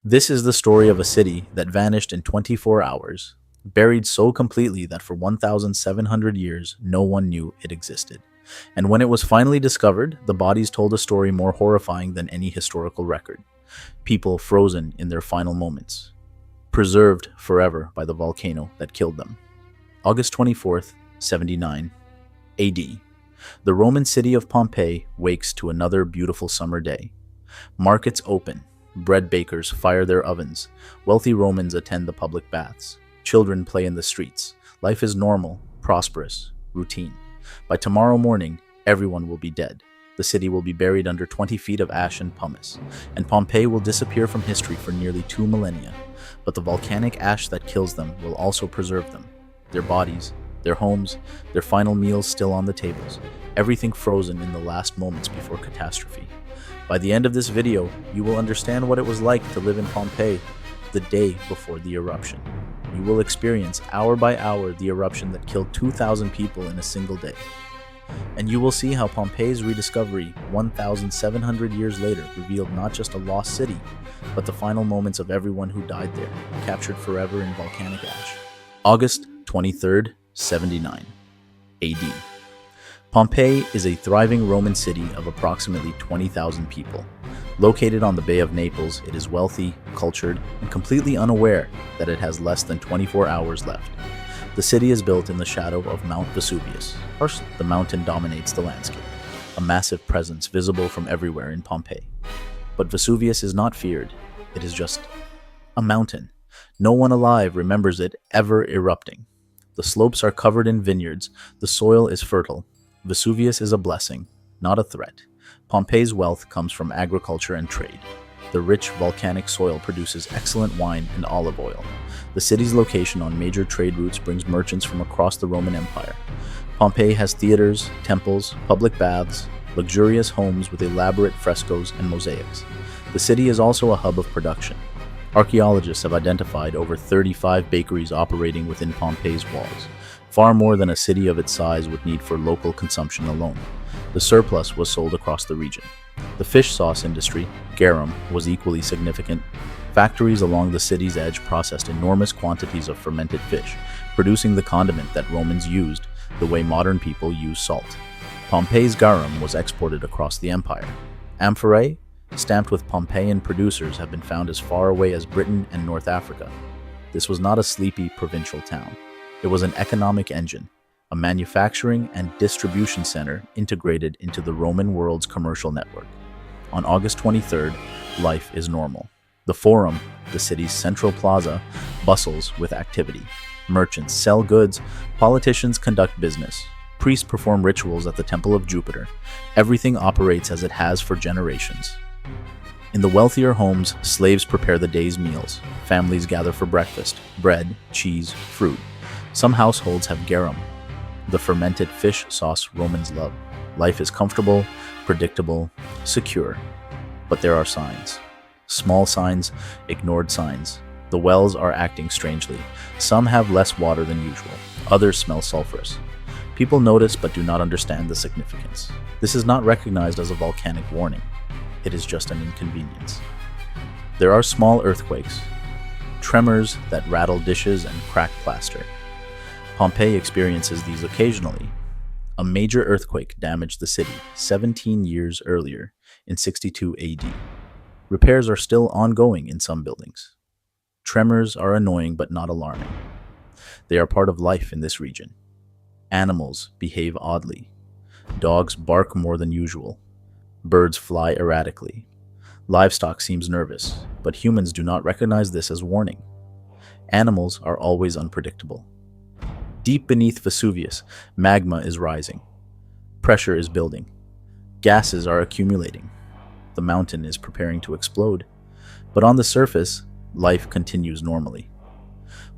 This is the story of a city that vanished in 24 hours, buried so completely that for 1,700 years no one knew it existed. And when it was finally discovered, the bodies told a story more horrifying than any historical record. People frozen in their final moments, preserved forever by the volcano that killed them. August 24th, 79 AD. The Roman city of Pompeii wakes to another beautiful summer day. Markets open. Bread bakers fire their ovens. Wealthy Romans attend the public baths. Children play in the streets. Life is normal, prosperous, routine. By tomorrow morning, everyone will be dead. The city will be buried under 20 feet of ash and pumice, and Pompeii will disappear from history for nearly 2 millennia. But the volcanic ash that kills them will also preserve them. Their bodies, their homes, their final meals still on the tables. Everything frozen in the last moments before catastrophe. By the end of this video, you will understand what it was like to live in Pompeii the day before the eruption. You will experience hour by hour the eruption that killed 2,000 people in a single day. And you will see how Pompeii's rediscovery 1,700 years later revealed not just a lost city, but the final moments of everyone who died there, captured forever in volcanic ash. August 23rd, 79 AD. Pompeii is a thriving Roman city of approximately 20,000 people. Located on the Bay of Naples, it is wealthy, cultured, and completely unaware that it has less than 24 hours left. The city is built in the shadow of Mount Vesuvius. First, the mountain dominates the landscape, a massive presence visible from everywhere in Pompeii. But Vesuvius is not feared. It is just a mountain. No one alive remembers it ever erupting. The slopes are covered in vineyards. The soil is fertile. Vesuvius is a blessing, not a threat. Pompeii's wealth comes from agriculture and trade. The rich volcanic soil produces excellent wine and olive oil. The city's location on major trade routes brings merchants from across the Roman Empire. Pompeii has theaters, temples, public baths, luxurious homes with elaborate frescoes and mosaics. The city is also a hub of production. Archaeologists have identified over 35 bakeries operating within Pompeii's walls, far more than a city of its size would need for local consumption alone. The surplus was sold across the region. The fish sauce industry, garum, was equally significant. Factories along the city's edge processed enormous quantities of fermented fish, producing the condiment that Romans used the way modern people use salt. Pompeii's garum was exported across the empire. Amphorae, stamped with Pompeian producers, have been found as far away as Britain and North Africa. This was not a sleepy provincial town. It was an economic engine, a manufacturing and distribution center integrated into the Roman world's commercial network. On August 23rd, life is normal. The Forum, the city's central plaza, bustles with activity. Merchants sell goods, politicians conduct business, priests perform rituals at the Temple of Jupiter. Everything operates as it has for generations. In the wealthier homes, slaves prepare the day's meals. Families gather for breakfast, bread, cheese, fruit. Some households have garum, the fermented fish sauce Romans love. Life is comfortable, predictable, secure. But there are signs. Small signs, ignored signs. The wells are acting strangely. Some have less water than usual. Others smell sulfurous. People notice but do not understand the significance. This is not recognized as a volcanic warning. It is just an inconvenience. There are small earthquakes, tremors that rattle dishes and crack plaster. Pompeii experiences these occasionally. A major earthquake damaged the city 17 years earlier, in 62 AD. Repairs are still ongoing in some buildings. Tremors are annoying but not alarming. They are part of life in this region. Animals behave oddly. Dogs bark more than usual. Birds fly erratically. Livestock seems nervous, but humans do not recognize this as warning. Animals are always unpredictable. Deep beneath Vesuvius, magma is rising. Pressure is building. Gases are accumulating. The mountain is preparing to explode. But on the surface, life continues normally.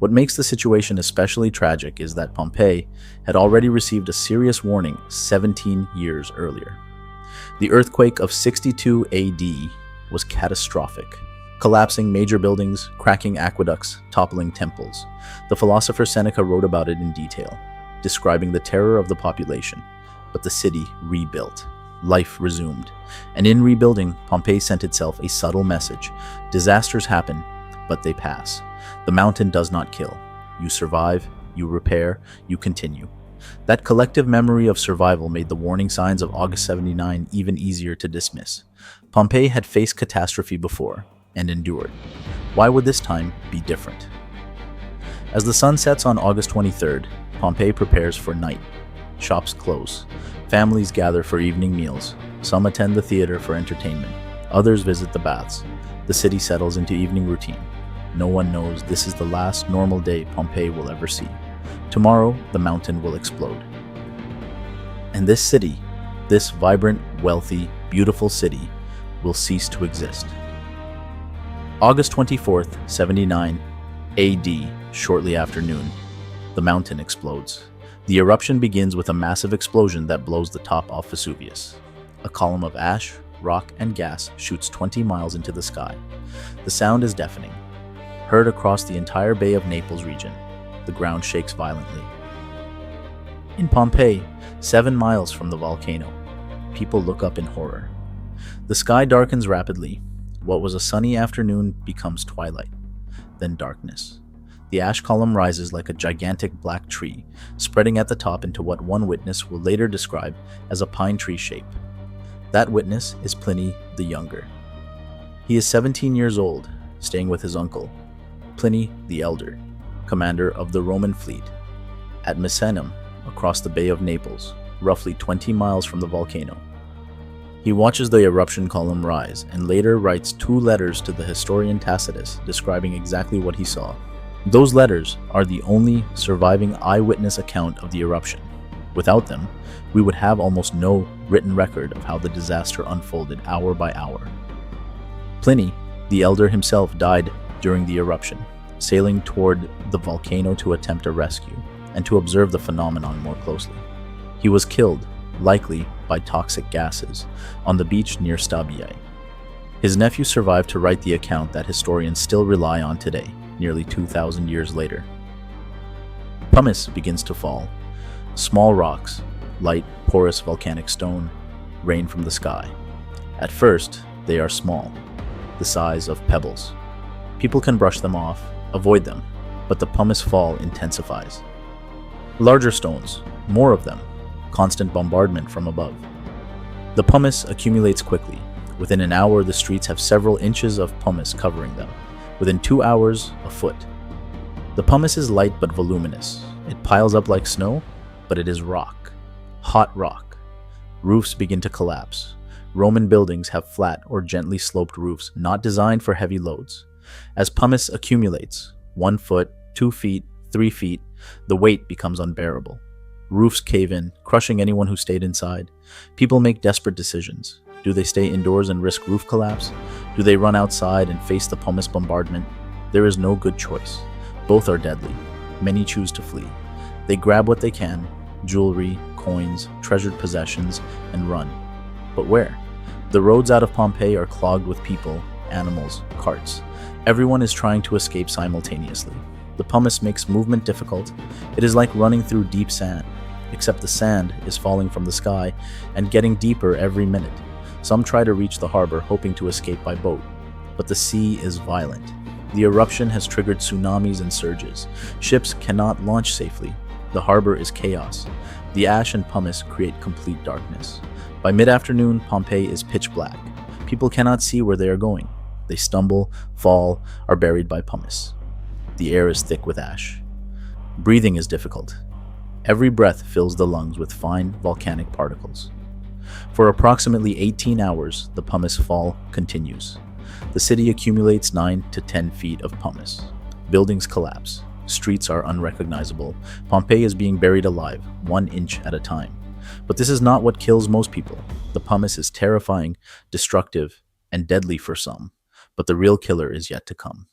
What makes the situation especially tragic is that Pompeii had already received a serious warning 17 years earlier. The earthquake of 62 AD was catastrophic, collapsing major buildings, cracking aqueducts, toppling temples. The philosopher Seneca wrote about it in detail, describing the terror of the population, but the city rebuilt. life resumed. And in rebuilding, Pompeii sent itself a subtle message. Disasters happen, but they pass. The mountain does not kill. You survive, you repair, you continue. That collective memory of survival made the warning signs of August 79 even easier to dismiss. Pompeii had faced catastrophe before, and endured. Why would this time be different? As the sun sets on August 23rd, Pompeii prepares for night. Shops close. Families gather for evening meals. Some attend the theater for entertainment. Others visit the baths. The city settles into evening routine. No one knows this is the last normal day Pompeii will ever see. Tomorrow, the mountain will explode. And this city, this vibrant, wealthy, beautiful city, will cease to exist. August 24th, 79 AD, shortly after noon, the mountain explodes. The eruption begins with a massive explosion that blows the top off Vesuvius. A column of ash, rock, and gas shoots 20 miles into the sky. The sound is deafening. Heard across the entire Bay of Naples region, the ground shakes violently. In Pompeii, 7 miles from the volcano, people look up in horror. The sky darkens rapidly. What was a sunny afternoon becomes twilight, then darkness. The ash column rises like a gigantic black tree, spreading at the top into what one witness will later describe as a pine tree shape. That witness is Pliny the Younger. He is 17 years old, staying with his uncle, Pliny the Elder, commander of the Roman fleet, at Misenum, across the Bay of Naples, roughly 20 miles from the volcano. He watches the eruption column rise and later writes 2 letters to the historian Tacitus describing exactly what he saw. Those letters are the only surviving eyewitness account of the eruption. Without them, we would have almost no written record of how the disaster unfolded hour by hour. Pliny, the Elder himself, died during the eruption, sailing toward the volcano to attempt a rescue and to observe the phenomenon more closely. He was killed, likely by toxic gases, on the beach near Stabiae. His nephew survived to write the account that historians still rely on today, nearly 2,000 years later. Pumice begins to fall. Small rocks, light, porous volcanic stone, rain from the sky. At first, they are small, the size of pebbles. People can brush them off, avoid them, but the pumice fall intensifies. Larger stones, more of them, constant bombardment from above. The pumice accumulates quickly. Within an hour, the streets have several inches of pumice covering them. Within 2 hours, a foot. The pumice is light but voluminous. It piles up like snow, but it is rock. Hot rock. Roofs begin to collapse. Roman buildings have flat or gently sloped roofs not designed for heavy loads. As pumice accumulates, 1 foot, 2 feet, 3 feet, the weight becomes unbearable. Roofs cave in, crushing anyone who stayed inside. People make desperate decisions. Do they stay indoors and risk roof collapse? Do they run outside and face the pumice bombardment? There is no good choice. Both are deadly. Many choose to flee. They grab what they can, jewelry, coins, treasured possessions, and run. But where? The roads out of Pompeii are clogged with people, animals, carts. Everyone is trying to escape simultaneously. The pumice makes movement difficult. It is like running through deep sand, except the sand is falling from the sky and getting deeper every minute. Some try to reach the harbor hoping to escape by boat, but the sea is violent. The eruption has triggered tsunamis and surges. Ships cannot launch safely. The harbor is chaos. The ash and pumice create complete darkness. By mid-afternoon, Pompeii is pitch black. People cannot see where they are going. They stumble, fall, are buried by pumice. The air is thick with ash. Breathing is difficult. Every breath fills the lungs with fine volcanic particles. For approximately 18 hours, the pumice fall continues. The city accumulates 9 to 10 feet of pumice. Buildings collapse. Streets are unrecognizable. Pompeii is being buried alive, 1 inch at a time. But this is not what kills most people. The pumice is terrifying, destructive, and deadly for some, but the real killer is yet to come.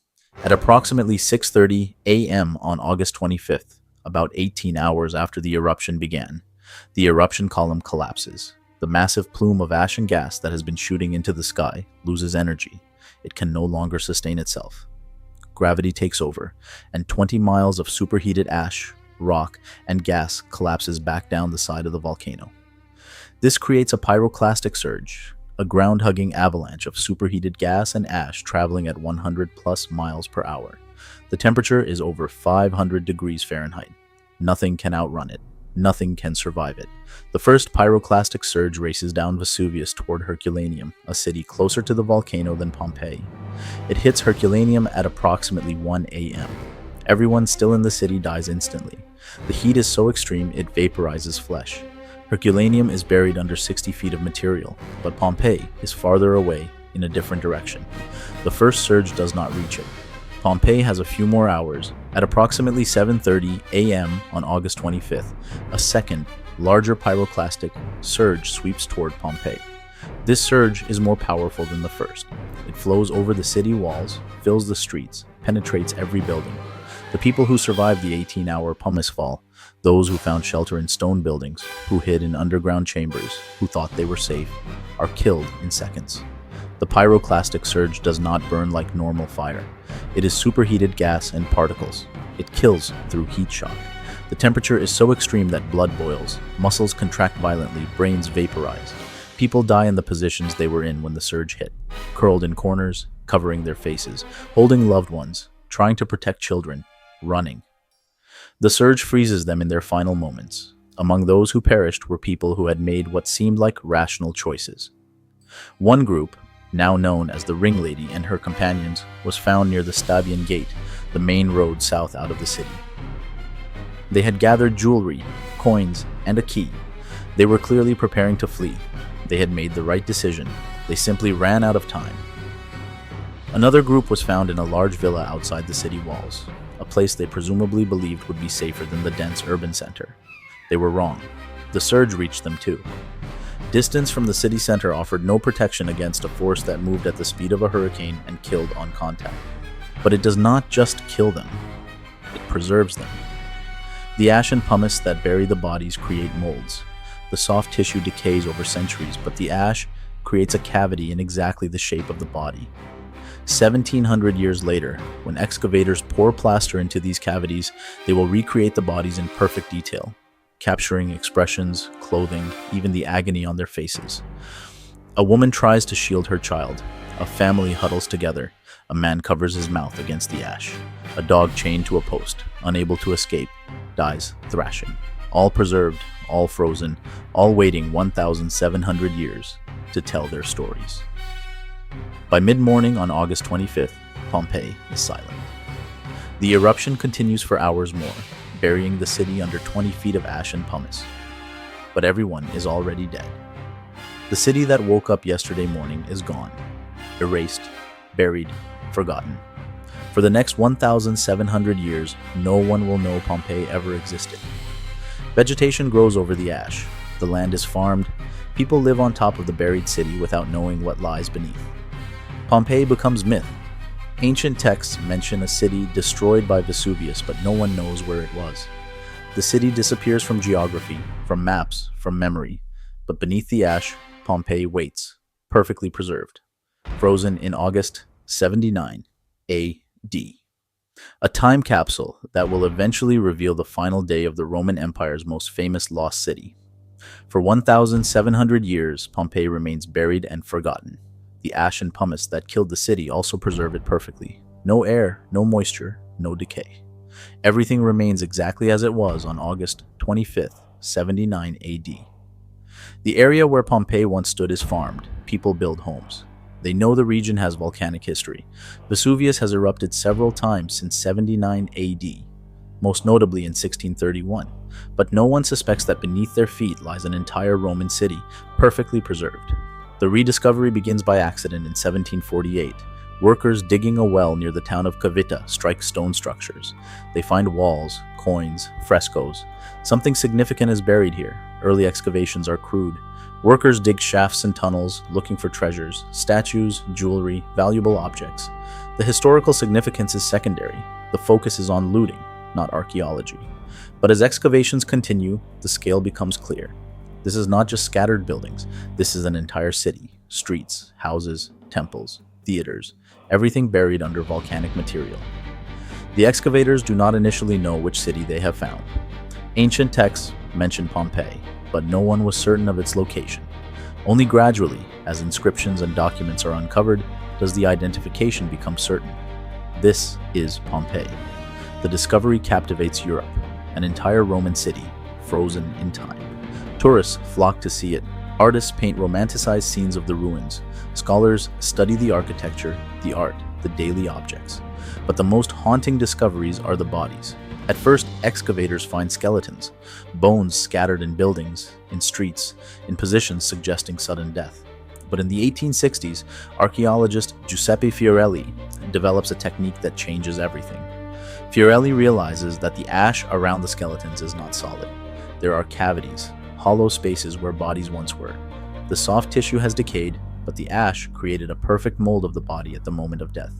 At approximately 6:30 a.m. on August 25th, about 18 hours after the eruption began, the eruption column collapses. The massive plume of ash and gas that has been shooting into the sky loses energy. It can no longer sustain itself. Gravity takes over, and 20 miles of superheated ash, rock, and gas collapses back down the side of the volcano. This creates a pyroclastic surge, a ground-hugging avalanche of superheated gas and ash traveling at 100 plus miles per hour. The temperature is over 500 degrees Fahrenheit. Nothing can outrun it. Nothing can survive it. The first pyroclastic surge races down Vesuvius toward Herculaneum, a city closer to the volcano than Pompeii. It hits Herculaneum at approximately 1 a.m. Everyone still in the city dies instantly. The heat is so extreme it vaporizes flesh. Herculaneum is buried under 60 feet of material, but Pompeii is farther away in a different direction. The first surge does not reach it. Pompeii has a few more hours. At approximately 7:30 a.m. on August 25th, a second, larger pyroclastic surge sweeps toward Pompeii. This surge is more powerful than the first. It flows over the city walls, fills the streets, penetrates every building. The people who survived the 18-hour pumice fall, those who found shelter in stone buildings, who hid in underground chambers, who thought they were safe, are killed in seconds. The pyroclastic surge does not burn like normal fire. It is superheated gas and particles. It kills through heat shock. The temperature is so extreme that blood boils, muscles contract violently, brains vaporize. People die in the positions they were in when the surge hit, curled in corners, covering their faces, holding loved ones, trying to protect children, running. The surge freezes them in their final moments. Among those who perished were people who had made what seemed like rational choices. One group, now known as the Ring Lady and her companions, was found near the Stabian Gate, the main road south out of the city. They had gathered jewelry, coins, and a key. They were clearly preparing to flee. They had made the right decision. They simply ran out of time. Another group was found in a large villa outside the city walls, a place they presumably believed would be safer than the dense urban center. They were wrong. The surge reached them too. Distance from the city center offered no protection against a force that moved at the speed of a hurricane and killed on contact. But it does not just kill them, it preserves them. The ash and pumice that bury the bodies create molds. The soft tissue decays over centuries, but the ash creates a cavity in exactly the shape of the body. 1,700 years later, when excavators pour plaster into these cavities, they will recreate the bodies in perfect detail, capturing expressions, clothing, even the agony on their faces. A woman tries to shield her child. A family huddles together. A man covers his mouth against the ash. A dog chained to a post, unable to escape, dies thrashing. All preserved, all frozen, all waiting 1,700 years to tell their stories. By mid-morning on August 25th, Pompeii is silent. The eruption continues for hours more, burying the city under 20 feet of ash and pumice. But everyone is already dead. The city that woke up yesterday morning is gone, erased, buried, forgotten. For the next 1,700 years, no one will know Pompeii ever existed. Vegetation grows over the ash. The land is farmed. People live on top of the buried city without knowing what lies beneath. Pompeii becomes myth. Ancient texts mention a city destroyed by Vesuvius, but no one knows where it was. The city disappears from geography, from maps, from memory. But beneath the ash, Pompeii waits, perfectly preserved. Frozen in August 79 A.D. A time capsule that will eventually reveal the final day of the Roman Empire's most famous lost city. For 1,700 years, Pompeii remains buried and forgotten. The ash and pumice that killed the city also preserve it perfectly. No air, no moisture, no decay. Everything remains exactly as it was on August 25th, 79 AD. The area where Pompeii once stood is farmed. People build homes. They know the region has volcanic history. Vesuvius has erupted several times since 79 AD, most notably in 1631. But no one suspects that beneath their feet lies an entire Roman city, perfectly preserved. The rediscovery begins by accident in 1748. Workers digging a well near the town of Cavita strike stone structures. They find walls, coins, frescoes. Something significant is buried here. Early excavations are crude. Workers dig shafts and tunnels, looking for treasures, statues, jewelry, valuable objects. The historical significance is secondary. The focus is on looting, not archaeology. But as excavations continue, the scale becomes clear. This is not just scattered buildings. This is an entire city, streets, houses, temples, theaters, everything buried under volcanic material. The excavators do not initially know which city they have found. Ancient texts mention Pompeii. but no one was certain of its location. Only gradually, as inscriptions and documents are uncovered, does the identification become certain. This is Pompeii. The discovery captivates Europe, an entire Roman city, frozen in time. Tourists flock to see it. Artists paint romanticized scenes of the ruins. Scholars study the architecture, the art, the daily objects. But the most haunting discoveries are the bodies. At first, excavators find skeletons, bones scattered in buildings, in streets, in positions suggesting sudden death. But in the 1860s, archaeologist Giuseppe Fiorelli develops a technique that changes everything. Fiorelli realizes that the ash around the skeletons is not solid. There are cavities, hollow spaces where bodies once were. The soft tissue has decayed, but the ash created a perfect mold of the body at the moment of death.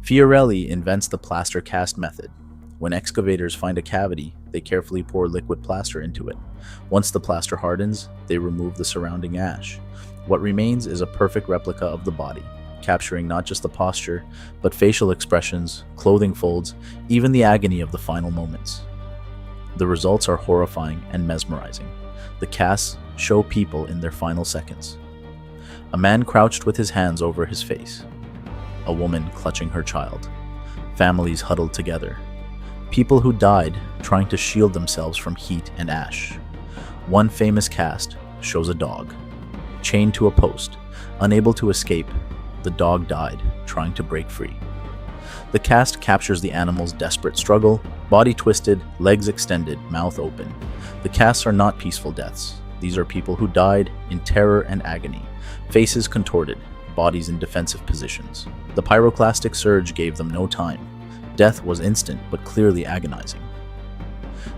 Fiorelli invents the plaster cast method. When excavators find a cavity, they carefully pour liquid plaster into it. Once the plaster hardens, they remove the surrounding ash. What remains is a perfect replica of the body, capturing not just the posture, but facial expressions, clothing folds, even the agony of the final moments. The results are horrifying and mesmerizing. The casts show people in their final seconds. A man crouched with his hands over his face. A woman clutching her child. Families huddled together. People who died trying to shield themselves from heat and ash. One famous cast shows a dog, chained to a post, unable to escape. The dog died, trying to break free. The cast captures the animal's desperate struggle, body twisted, legs extended, mouth open. The casts are not peaceful deaths. These are people who died in terror and agony, faces contorted, bodies in defensive positions. The pyroclastic surge gave them no time. Death was instant, but clearly agonizing.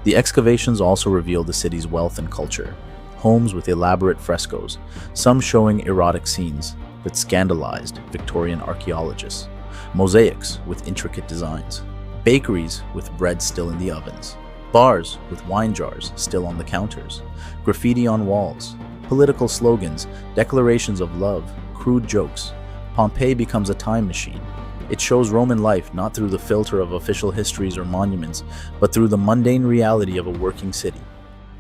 The excavations also reveal the city's wealth and culture. Homes with elaborate frescoes, some showing erotic scenes that scandalized Victorian archaeologists. Mosaics with intricate designs. Bakeries with bread still in the ovens. Bars with wine jars still on the counters. Graffiti on walls. Political slogans, declarations of love, crude jokes. Pompeii becomes a time machine. It shows Roman life not through the filter of official histories or monuments, but through the mundane reality of a working city.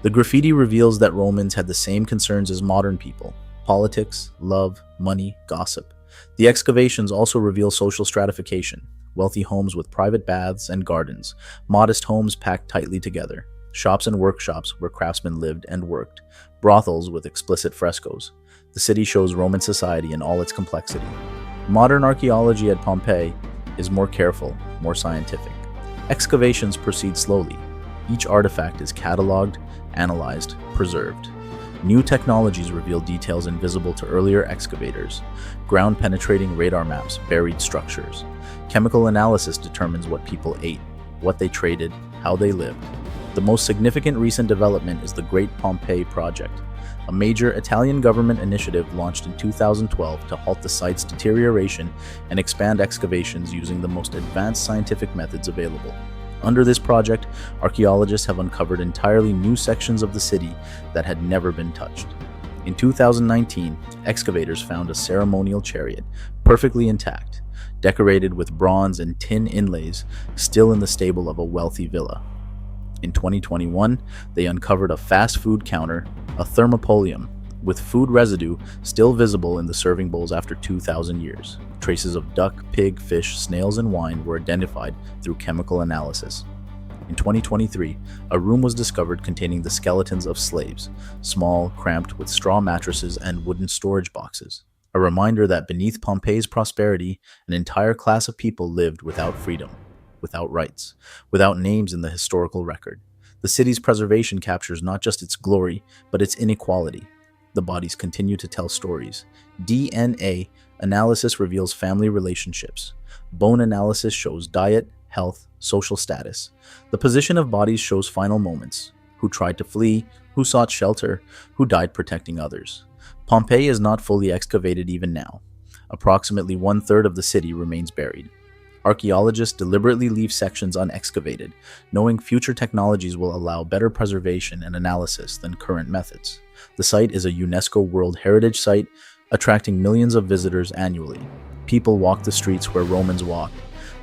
The graffiti reveals that Romans had the same concerns as modern people: politics, love, money, gossip. The excavations also reveal social stratification: wealthy homes with private baths and gardens, modest homes packed tightly together, shops and workshops where craftsmen lived and worked, brothels with explicit frescoes. The city shows Roman society in all its complexity. Modern archaeology at Pompeii is more careful, more scientific. Excavations proceed slowly. Each artifact is cataloged, analyzed, preserved. New technologies reveal details invisible to earlier excavators. Ground-penetrating radar maps buried structures. Chemical analysis determines what people ate, what they traded, how they lived. The most significant recent development is the Great Pompeii Project, a major Italian government initiative launched in 2012 to halt the site's deterioration and expand excavations using the most advanced scientific methods available. Under this project, archaeologists have uncovered entirely new sections of the city that had never been touched. In 2019, excavators found a ceremonial chariot, perfectly intact, decorated with bronze and tin inlays, still in the stable of a wealthy villa. In 2021, they uncovered a fast food counter, a thermopolium, with food residue still visible in the serving bowls after 2,000 years. Traces of duck, pig, fish, snails, and wine were identified through chemical analysis. In 2023, a room was discovered containing the skeletons of slaves, small, cramped with straw mattresses and wooden storage boxes. A reminder that beneath Pompeii's prosperity, an entire class of people lived without freedom, without rights, without names in the historical record. The city's preservation captures not just its glory, but its inequality. The bodies continue to tell stories. DNA analysis reveals family relationships. Bone analysis shows diet, health, social status. The position of bodies shows final moments: who tried to flee, who sought shelter, who died protecting others. Pompeii is not fully excavated even now. Approximately 1/3 of the city remains buried. Archaeologists deliberately leave sections unexcavated, knowing future technologies will allow better preservation and analysis than current methods. The site is a UNESCO World Heritage Site, attracting millions of visitors annually. People walk the streets where Romans walked.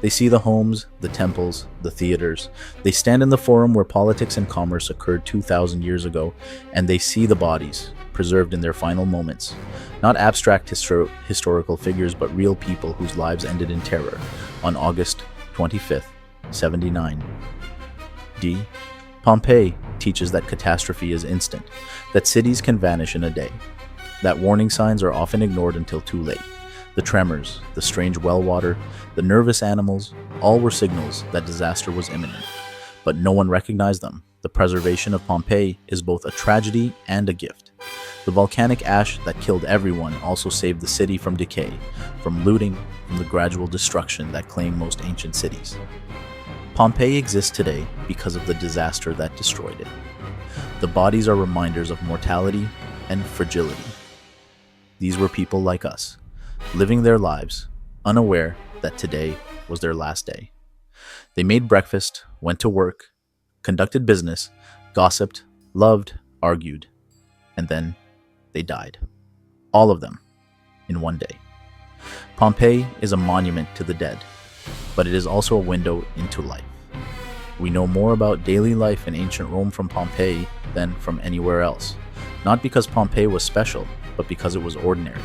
They see the homes, the temples, the theaters. They stand in the forum where politics and commerce occurred 2,000 years ago, and they see the bodies, preserved in their final moments. Not abstract historical figures, but real people whose lives ended in terror on August 25th, 79. D. Pompeii teaches that catastrophe is instant, that cities can vanish in a day, that warning signs are often ignored until too late. The tremors, the strange well water, the nervous animals, all were signals that disaster was imminent. But no one recognized them. The preservation of Pompeii is both a tragedy and a gift. The volcanic ash that killed everyone also saved the city from decay, from looting, from the gradual destruction that claimed most ancient cities. Pompeii exists today because of the disaster that destroyed it. The bodies are reminders of mortality and fragility. These were people like us, living their lives, unaware that today was their last day. They made breakfast, went to work, conducted business, gossiped, loved, argued, and then they died. All of them, in one day. Pompeii is a monument to the dead, but it is also a window into life. We know more about daily life in ancient Rome from Pompeii than from anywhere else, not because Pompeii was special, but because it was ordinary.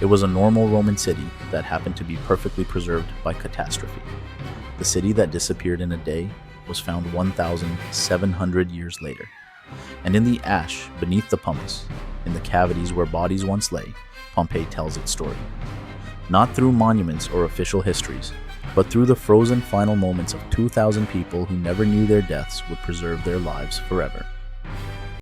It was a normal Roman city that happened to be perfectly preserved by catastrophe. The city that disappeared in a day was found 1,700 years later. And in the ash beneath the pumice, in the cavities where bodies once lay, Pompeii tells its story. Not through monuments or official histories, but through the frozen final moments of 2,000 people who never knew their deaths would preserve their lives forever.